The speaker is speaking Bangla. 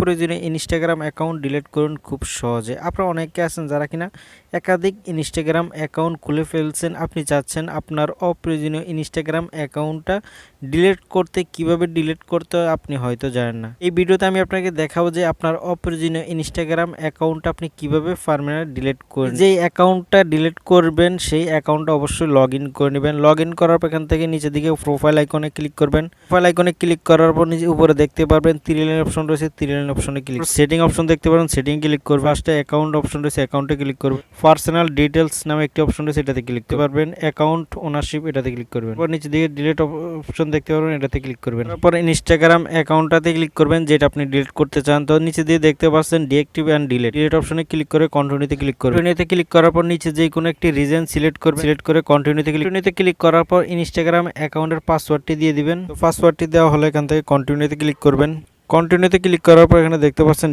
অপ্রয়োজনীয় ইনস্টাগ্রাম অ্যাকাউন্ট ডিলিট করুন খুব সহজে। আপনারা অনেকে আছেন যারা কিনা একাধিক ইনস্টাগ্রাম অ্যাকাউন্ট খুলে ফেলছেন, আপনি চাচ্ছেন আপনার অপ্রয়োজনীয় ইনস্টাগ্রাম অ্যাকাউন্টটা ডিলিট করতে। কিভাবে ডিলিট করতে হয় আপনি হয়তো জানেন না। এই ভিডিওতে আমি আপনাকে দেখাবো যে আপনার অপ্রয়োজনীয় ইনস্টাগ্রাম অ্যাকাউন্টটা আপনি কিভাবে পার্মানেন্ট ডিলিট করবেন। যেই অ্যাকাউন্টটা ডিলিট করবেন সেই অ্যাকাউন্টটা অবশ্যই লগ ইন করে নেবেন। লগ ইন করার পর এখান থেকে নিচের দিকে প্রোফাইল আইকনে ক্লিক করবেন। প্রোফাইল আইকনে ক্লিক করার পর নিচে উপরে দেখতে পারবেন 3 লাইন অপশন রয়েছে, 3 লাইন অপশনে ক্লিক। সেটিং অপশন দেখতে পারেন, সেটিং ক্লিক করবেন। ফার্স্টে অ্যাকাউন্ট অপশন রয়েছে, অ্যাকাউন্টে ক্লিক করবেন। পার্সোনাল ডিটেইলস নামে একটি অপশন রয়েছে, এটাতে ক্লিক করতে পারবেন। অ্যাকাউন্ট ওনারশিপ এটাতে ক্লিক করবেন। তারপর নিচে দিকে ডিলিট অপশন দেখতে পারবেন, এটাতে ক্লিক করবেন। তারপর ইনস্টাগ্রাম অ্যাকাউন্টটাতে ক্লিক করবেন যেটা আপনি ডিলিট করতে চান। তো নিচে দিয়ে দেখতে পাচ্ছেন ডিঅ্যাক্টিভ এন্ড ডিলিট। ডিলিট অপশনে ক্লিক করে কন্টিনিউতে ক্লিক করবেন। কন্টিনিউতে ক্লিক করার পর নিচে যে কোনো একটি রিজন সিলেক্ট করবেন, সিলেক্ট করে কন্টিনিউতে ক্লিক করার পর ইনস্টাগ্রাম অ্যাকাউন্টের পাসওয়ার্ডটি দিয়ে দিবেন। তো পাসওয়ার্ডটি দেওয়া হলে এখান থেকে কন্টিনিউতে ক্লিক করবেন। কন্টিনিউতে ক্লিক করার পর এখানে দেখতে পাচ্ছেন